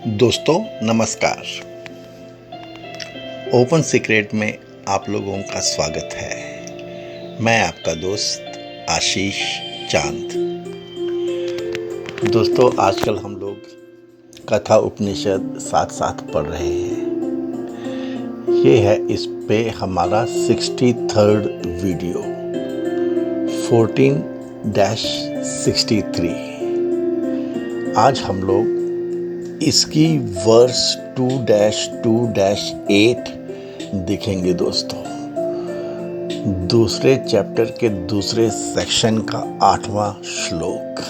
दोस्तों नमस्कार। Open secret में आप लोगों का स्वागत है। मैं आपका दोस्त आशीष चांद। दोस्तों आजकल हम लोग कथा उपनिषद साथ साथ पढ़ रहे हैं। ये है इस पे हमारा 63rd वीडियो 14-63। आज हम लोग इसकी वर्स 2-2-8 देखेंगे दोस्तों। दूसरे चैप्टर के दूसरे सेक्शन का 8वां श्लोक।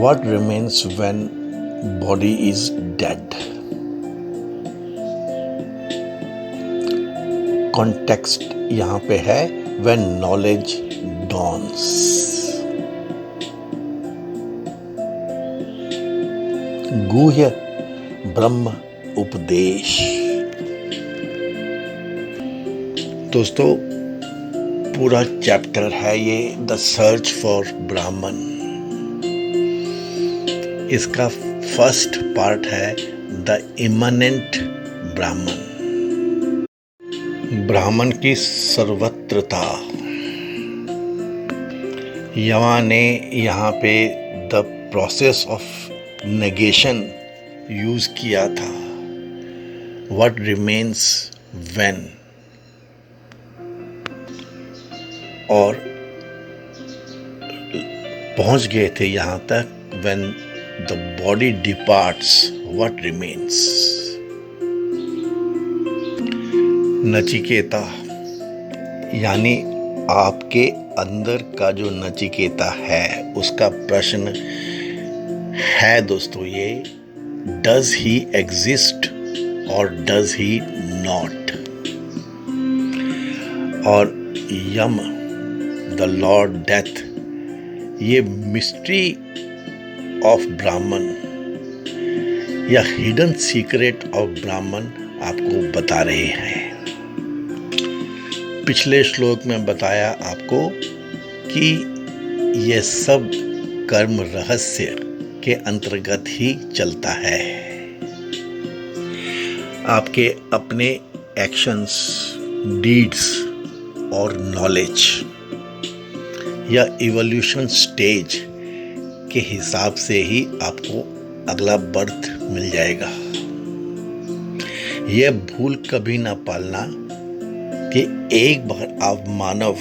What remains when body is dead? Context यहाँ पे है when knowledge dawns। गुह्य ब्रह्म उपदेश। दोस्तों पूरा चैप्टर है ये द सर्च फॉर ब्राह्मण। इसका फर्स्ट पार्ट है द इमनेंट ब्राह्मण, ब्राह्मण की सर्वत्रता। यमा ने यहाँ पे the process of negation use किया था। व्हाट रिमेन्स व्हेन, और पहुंच गए थे यहां तक when the body departs what remains. Nachiketa यानी आपके अंदर का जो नचिकेता है उसका प्रश्न है दोस्तों ये, डज ही एग्जिस्ट और डज ही नॉट। और यम द लॉर्ड डेथ, ये मिस्ट्री ऑफ ब्राह्मण या हिडन सीक्रेट ऑफ ब्राह्मण आपको बता रहे हैं। पिछले श्लोक में बताया आपको कि ये सब कर्म रहस्य के अंतर्गत ही चलता है। आपके अपने एक्शंस, डीड्स और नॉलेज या इवोल्यूशन स्टेज के हिसाब से ही आपको अगला बर्थ मिल जाएगा। यह भूल कभी ना पालना कि एक बार आप मानव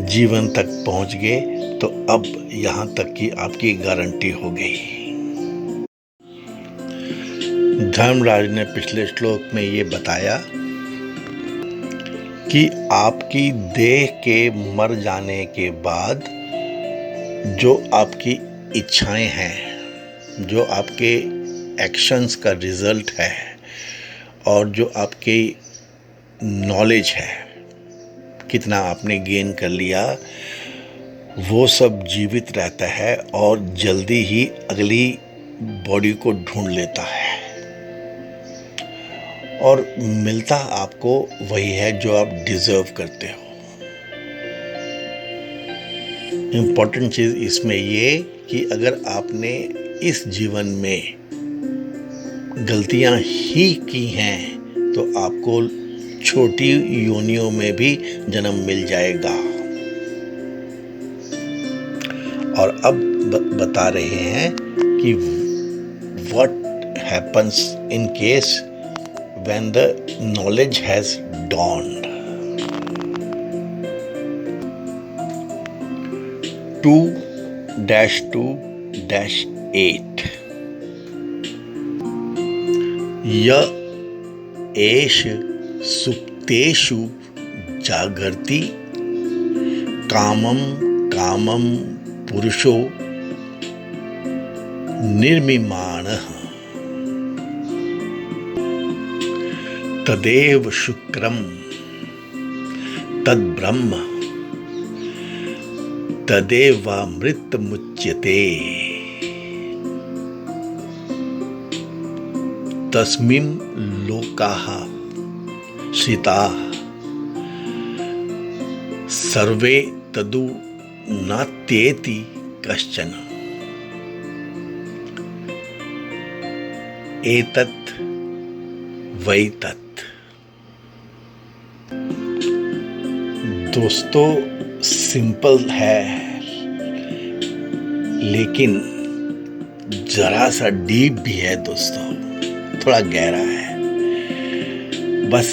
जीवन तक पहुंच गए तो अब यहां तक की आपकी गारंटी हो गई। धर्मराज ने पिछले श्लोक में ये बताया कि आपकी देह के मर जाने के बाद जो आपकी इच्छाएं हैं, जो आपके एक्शंस का रिजल्ट है और जो आपकी नॉलेज है, कितना आपने गेन कर लिया, वो सब जीवित रहता है और जल्दी ही अगली बॉडी को ढूंढ लेता है और मिलता आपको वही है जो आप डिजर्व करते हो। इम्पोर्टेंट चीज इसमें ये कि अगर आपने इस जीवन में गलतियां ही की हैं तो आपको छोटी योनियों में भी जन्म मिल जाएगा। और अब बता रहे हैं कि what happens in case when the knowledge has dawned. 2-2-8 य एष सुप्तेषु जागर्ति कामम कामम पुरुषो निर्मिमाणः तदेव शुक्रम तद्ब्रह्म तदेवामृतमुच्यते तस्मिन् लोकाः श्रिताः सर्वे तदु नात्येति कश्चन। एतत् वही तत्। दोस्तों, सिंपल है लेकिन जरा सा डीप भी है दोस्तों, थोड़ा गहरा है। बस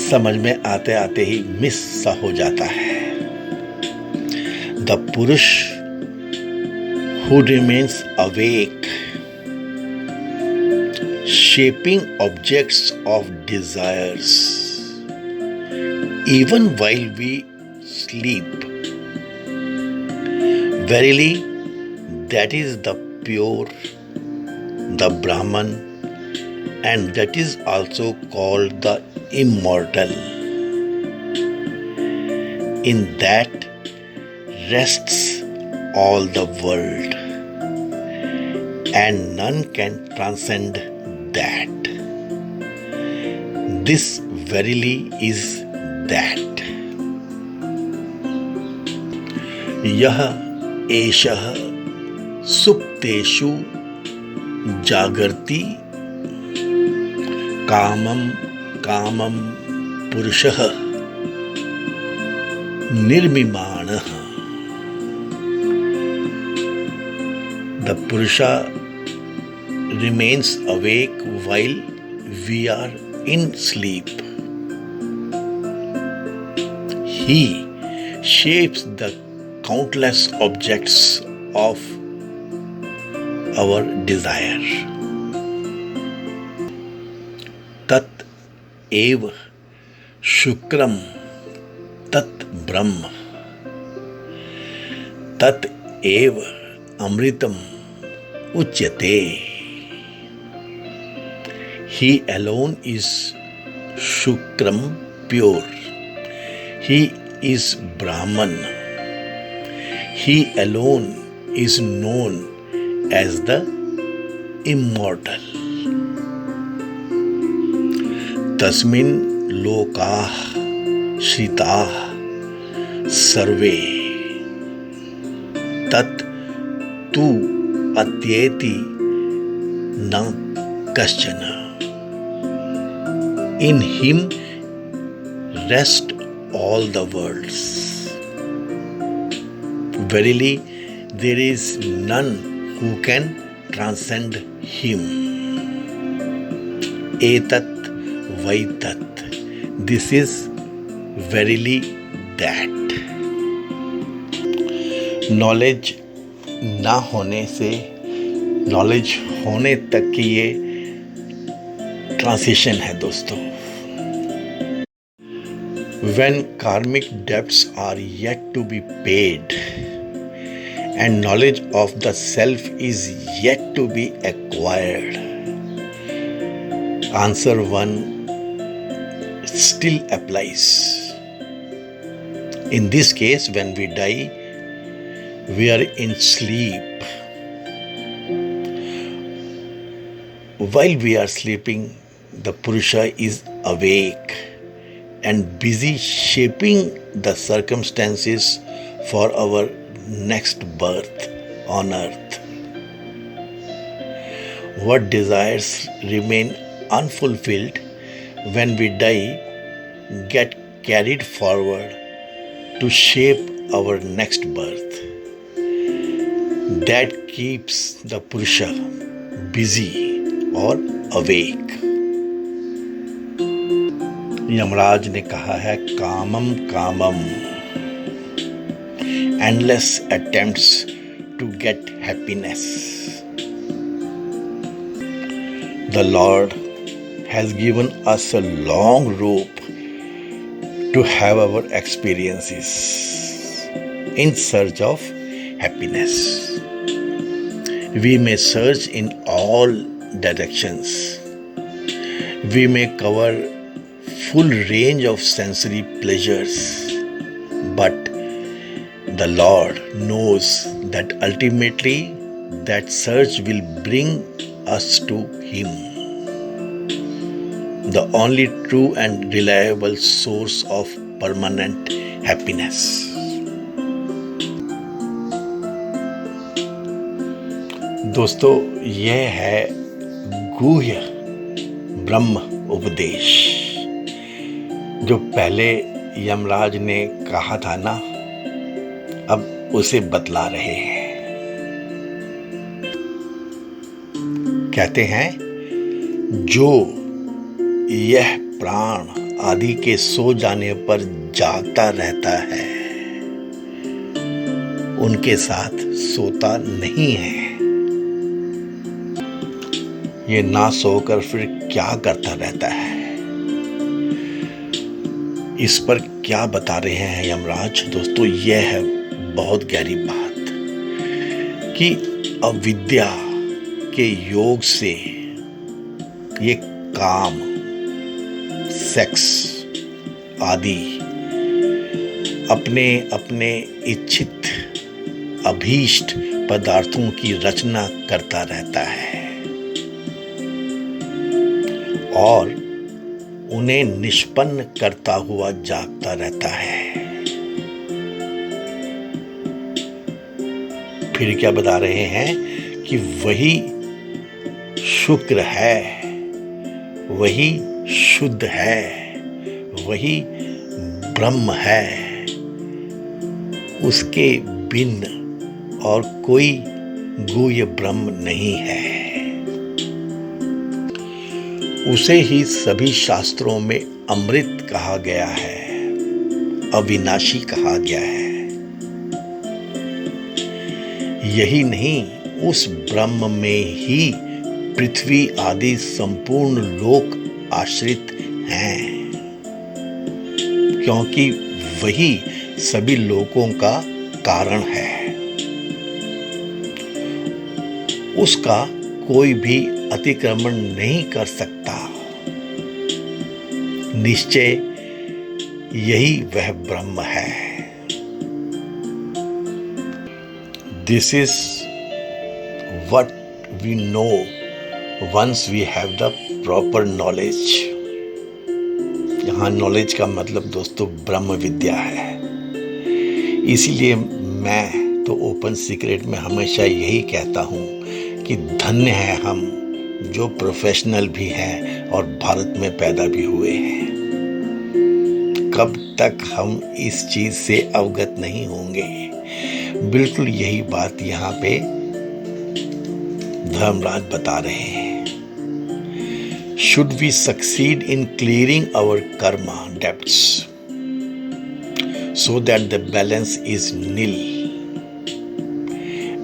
समझ में आते आते ही मिस सा हो जाता है। द पुरुष who remains awake, shaping objects of desires, even while we sleep. Verily, that is the pure, the Brahman, and that is also called the immortal. In that rests all the world, and none can transcend that. This verily is that. यह एषः सुप्तेषु जागर्ति कामं कामं पुरुषः निर्मिमाणः. The Purusha remains awake while we are in sleep. He shapes the countless objects of our desire. Tat eva shukram tat brahma. Tat eva amritam uchyate. He alone is Shukram, pure. He is Brahman. He alone is known as the immortal. Tasmin lokah shritah sarve tat tu atyeti na kaschana. In him rest all the worlds. Verily, there is none who can transcend him. Etat vaitat. This is verily that. Knowledge ना होने से knowledge होने तक की ये transition है दोस्तों. When karmic debts are yet to be paid and knowledge of the self is yet to be acquired, answer 1 still applies. In this case, when we die, we are in sleep. While we are sleeping, the Purusha is awake and busy shaping the circumstances for our next birth on earth. What desires remain unfulfilled when we die get carried forward to shape our next birth. That keeps the Purusha busy or awake. Yamraj ने कहा है कामम कामम. Endless attempts to get happiness. The Lord has given us a long rope to have our experiences in search of happiness. We may search in all directions. We may cover full range of sensory pleasures, but the Lord knows that ultimately that search will bring us to Him, the only true and reliable source of permanent happiness. दोस्तों, यह है गुह्य ब्रह्म उपदेश जो पहले यमराज ने कहा था ना, अब उसे बतला रहे हैं। कहते हैं, जो यह प्राण आदि के सो जाने पर जागता रहता है, उनके साथ सोता नहीं है। ये ना सोकर फिर क्या करता रहता है? इस पर क्या बता रहे हैं यमराज? दोस्तों, यह है बहुत गहरी बात कि अविद्या के योग से ये काम, सेक्स आदि अपने अपने इच्छित अभीष्ट पदार्थों की रचना करता रहता है और उन्हें निष्पन्न करता हुआ जागता रहता है। फिर क्या बता रहे हैं कि वही शुक्र है, वही शुद्ध है, वही ब्रह्म है, उसके भिन्न और कोई गुह्य ब्रह्म नहीं है। उसे ही सभी शास्त्रों में अमृत कहा गया है, अविनाशी कहा गया है। यही नहीं, उस ब्रह्म में ही पृथ्वी आदि संपूर्ण लोक आश्रित हैं, क्योंकि वही सभी लोकों का कारण है। उसका कोई भी अतिक्रमण नहीं कर सकता। निश्चय यही वह ब्रह्म है। This is what we know once we have the proper knowledge. यहाँ नॉलेज का मतलब दोस्तों ब्रह्म विद्या है। इसीलिए मैं तो ओपन सीक्रेट में हमेशा यही कहता हूँ कि धन्य है हम जो प्रोफेशनल भी हैं और भारत में पैदा भी हुए हैं। कब तक हम इस चीज से अवगत नहीं होंगे? बिल्कुल यही बात यहाँ पे धर्मराज बता रहे हैं। Should we succeed in clearing our karma debts so that the balance is nil,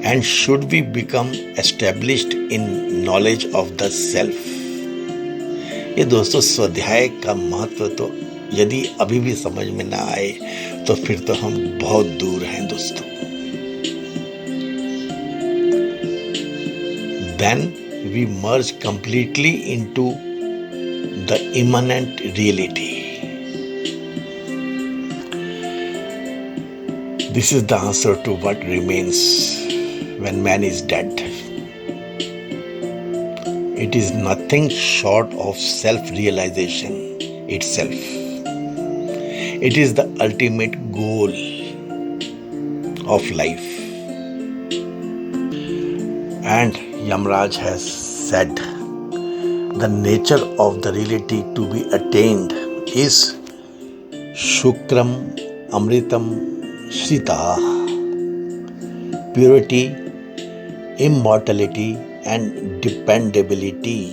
and should we become established in knowledge of the self? ये दोस्तों स्वाध्याय का महत्व तो यदि अभी भी समझ में ना आए तो फिर तो हम बहुत दूर हैं दोस्तों। Then we merge completely into the immanent reality. This is the answer to what remains when man is dead. It is nothing short of self-realization itself. It is the ultimate goal of life. And Yamraj has said, the nature of the reality to be attained is Shukram Amritam Shrita, purity, immortality and dependability.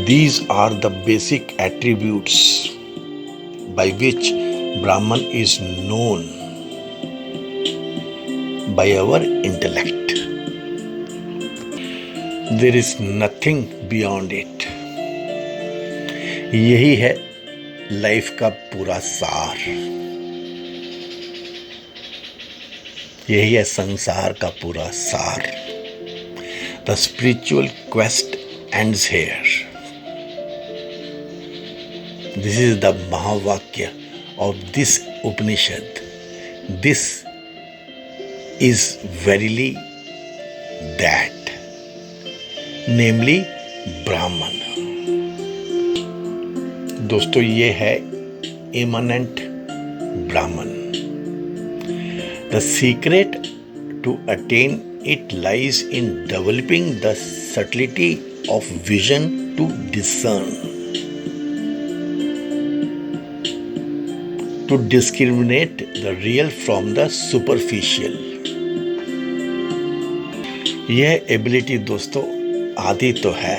These are the basic attributes by which Brahman is known by our intellect. There is nothing beyond it. यही है life का पूरा सार, यही है संसार का पूरा सार। The spiritual quest ends here. This is the Mahavakya of this Upanishad. This is verily that, namely Brahman. दोस्तों, ये है immanent Brahman. The secret to attain it lies in developing the subtlety of vision to discern, to discriminate the real from the superficial. यह ability दोस्तों आती तो है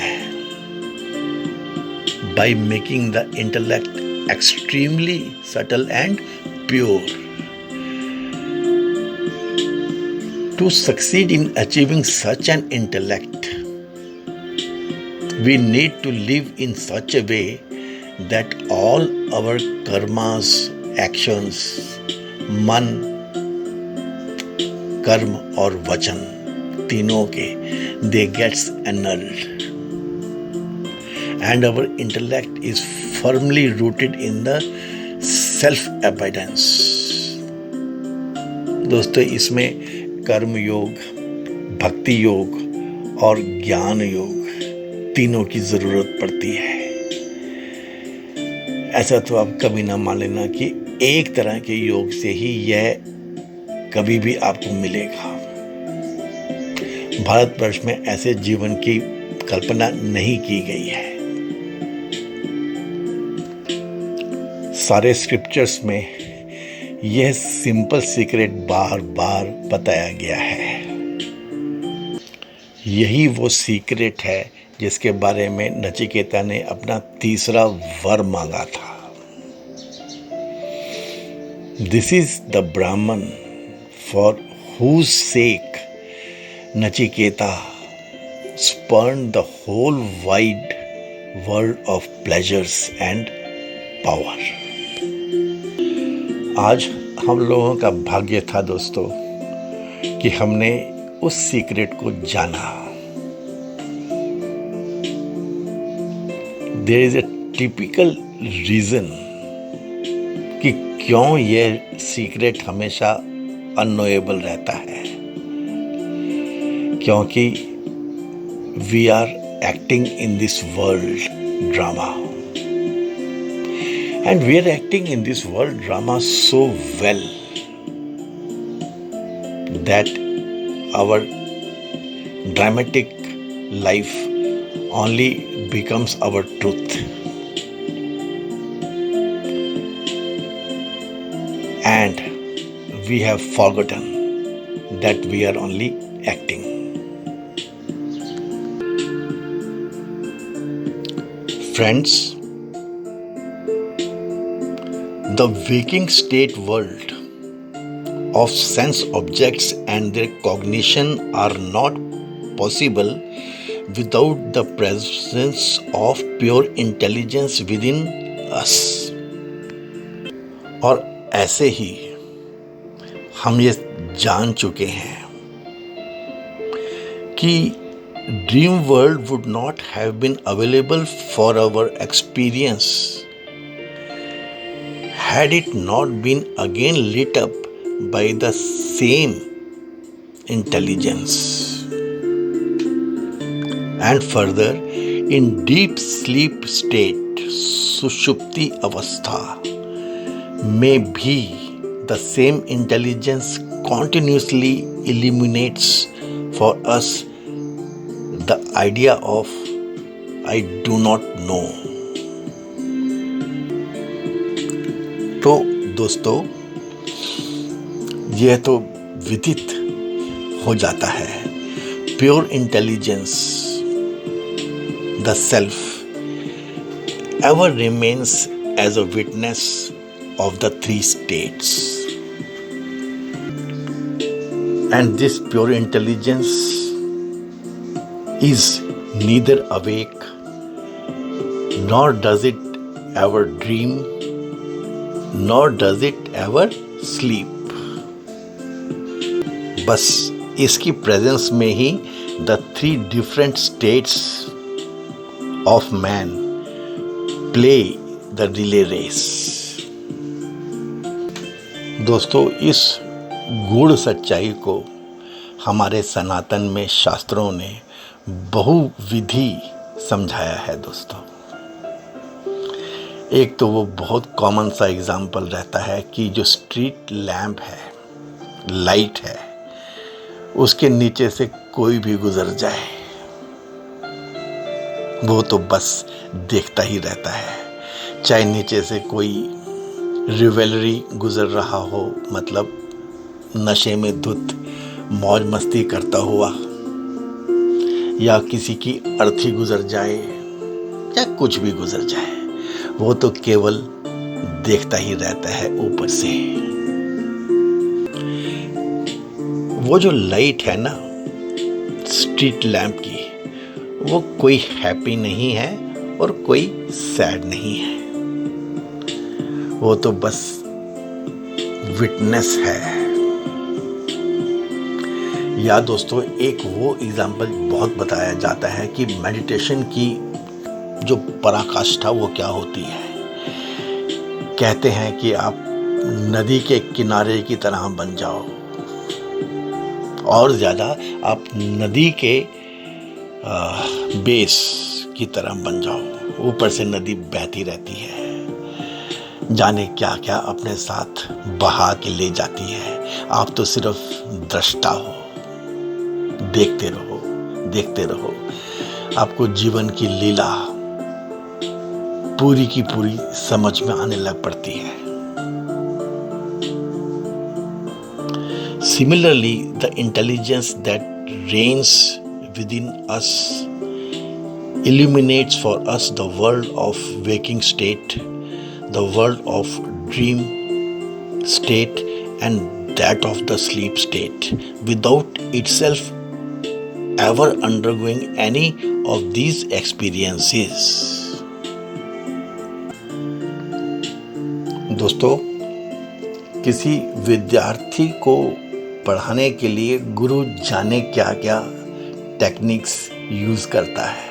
by making the intellect extremely subtle and pure. To succeed in achieving such an intellect, we need to live in such a way that all our karmas, actions, मन, कर्म और वचन तीनों के they gets annulled, and our intellect is firmly rooted in the self-abidance. दोस्तों इसमें कर्म योग, भक्ति योग और ज्ञान योग तीनों की जरूरत पड़ती है। ऐसा तो आप कभी ना मान लेना कि एक तरह के योग से ही यह कभी भी आपको मिलेगा। भारतवर्ष में ऐसे जीवन की कल्पना नहीं की गई है। सारे स्क्रिप्चर्स में यह सिंपल सीक्रेट बार बार बताया गया है। यही वो सीक्रेट है जिसके बारे में नचिकेता ने अपना तीसरा वर मांगा था। This is the Brahman for whose sake Nachiketa spurned the whole wide world of pleasures and power. आज हम लोगों का भाग्य था दोस्तों कि हमने उस सीक्रेट को जाना। There is a typical reason कि क्यों यह सीक्रेट हमेशा अननोएबल रहता है, क्योंकि we are acting in this world drama, and we are acting in this world drama so well that our dramatic life only becomes our truth, and we have forgotten that we are only acting. Friends, the waking state world of sense objects and their cognition are not possible without the presence of pure intelligence within us. और ऐसे ही हम ये जान चुके हैं कि dream world would not have been available for our experience had it not been again lit up by the same intelligence. And further, in deep sleep state, sushupti avastha, may be the same intelligence continuously illuminates for us the idea of I do not know. तो दोस्तों यह तो विदित हो जाता है, pure intelligence the self ever remains as a witness of the three states, and this pure intelligence is neither awake nor does it ever dream nor does it ever sleep. बस इसकी प्रेजेंस में ही the three different states of man play the relay race. दोस्तों इस गूढ़ सच्चाई को हमारे सनातन में शास्त्रों ने बहुविधि समझाया है दोस्तों। एक तो वो बहुत कॉमन सा एग्जाम्पल रहता है कि जो स्ट्रीट लैम्प है, लाइट है, उसके नीचे से कोई भी गुजर जाए, वो तो बस देखता ही रहता है। चाहे नीचे से कोई रिवेलरी गुजर रहा हो, मतलब नशे में धुत मौज मस्ती करता हुआ, या किसी की अर्थी गुजर जाए, या कुछ भी गुजर जाए, वो तो केवल देखता ही रहता है ऊपर से। वो जो लाइट है ना स्ट्रीट लैंप की, वो कोई हैप्पी नहीं है और कोई सैड नहीं है, वो तो बस विटनेस है। या दोस्तों, एक वो एग्जाम्पल बहुत बताया जाता है कि मेडिटेशन की जो पराकाष्ठा वो क्या होती है। कहते हैं कि आप नदी के किनारे की तरह बन जाओ, और ज़्यादा आप नदी के बेस की तरह बन जाओ। ऊपर से नदी बहती रहती है, जाने क्या क्या अपने साथ बहा के ले जाती है। आप तो सिर्फ दृष्टा हो, देखते रहो देखते रहो। आपको जीवन की लीला पूरी की पूरी समझ में आने लग पड़ती है। Similarly, the intelligence that reigns within us illuminates for us the world of waking state, the world of dream state, and that of the sleep state, without itself ever undergoing any of these experiences. दोस्तों, किसी विद्यार्थी को पढ़ाने के लिए गुरु जाने क्या क्या टेक्निक्स यूज़ करता है।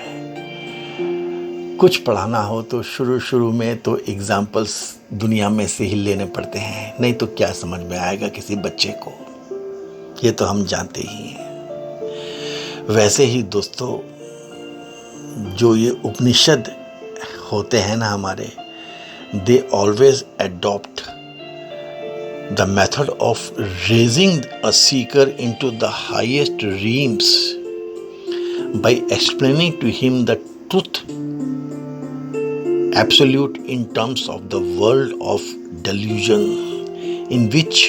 कुछ पढ़ाना हो तो शुरू में तो एग्जाम्पल्स दुनिया में से ही लेने पड़ते हैं, नहीं तो क्या समझ में आएगा किसी बच्चे को, ये तो हम जानते ही हैं। वैसे ही दोस्तों, जो ये उपनिषद होते हैं ना हमारे, they always adopt the method of raising a seeker into the highest realms by explaining to him the truth absolute in terms of the world of delusion in which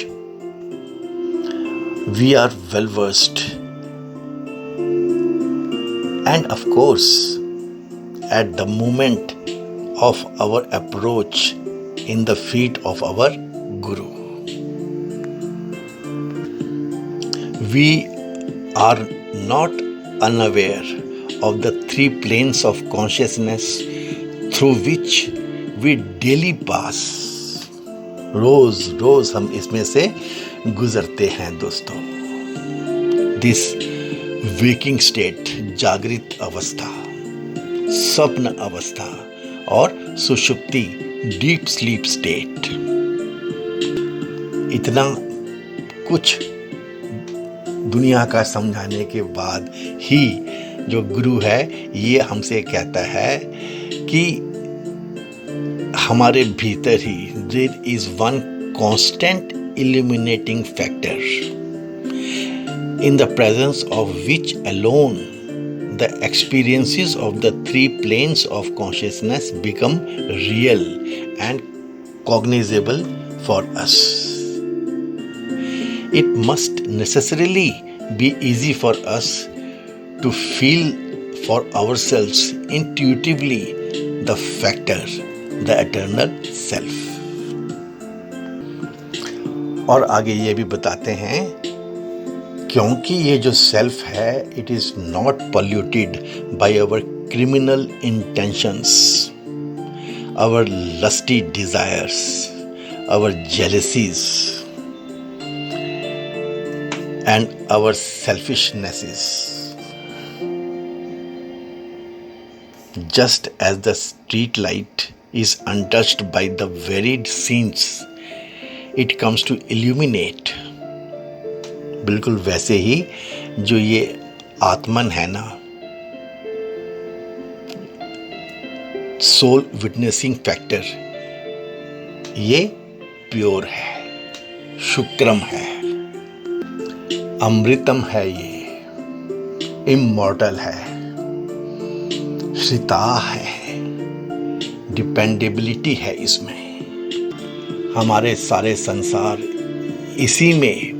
we are well versed, and of course at the moment of our approach in the feet of our Guru. We are not unaware of the three planes of consciousness through which we daily pass. रोज हम इसमें से गुजरते हैं दोस्तों। This waking state, जागृत अवस्था, स्वप्न अवस्था, और सुषुप्ति, डीप स्लीप स्टेट। इतना कुछ दुनिया का समझाने के बाद ही जो गुरु है ये हमसे कहता है कि हमारे भीतर ही there is one constant illuminating factor in the presence of which alone the experiences of the three planes of consciousness become real and cognizable for us. It must necessarily be easy for us to feel for ourselves intuitively the factor, the eternal self. और आगे ये भी बताते हैं, क्योंकि ये जो self है, it is not polluted by our criminal intentions, our lusty desires, our jealousies, and our selfishnesses. Just as the street light is untouched by the varied scenes it comes to illuminate, बिल्कुल वैसे ही जो ये आत्मन है ना, soul witnessing factor, ये pure है, शुक्रम है। अमृतम है ये, इमॉर्टल है, श्रिता है, डिपेंडेबिलिटी है इसमें। हमारे सारे संसार इसी में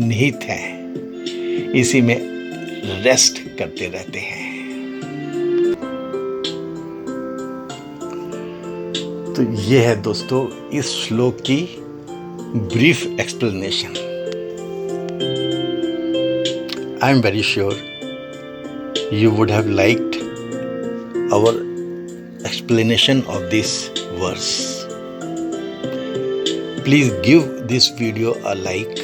निहित हैं, इसी में रेस्ट करते रहते हैं। तो ये है दोस्तों इस श्लोक की brief explanation. I am very sure you would have liked our explanation of this verse. Please give this video a like.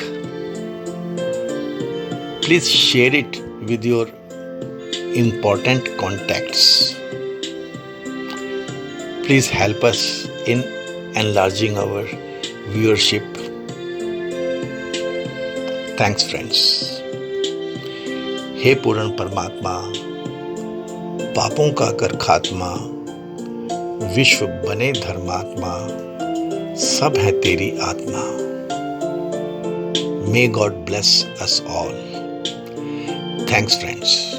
Please share it with your important contacts. Please help us in enlarging our viewership. Thanks friends. हे पूर्ण परमात्मा, पापों का कर खात्मा, विश्व बने धर्मात्मा, सब है तेरी आत्मा। May God bless us all. Thanks friends.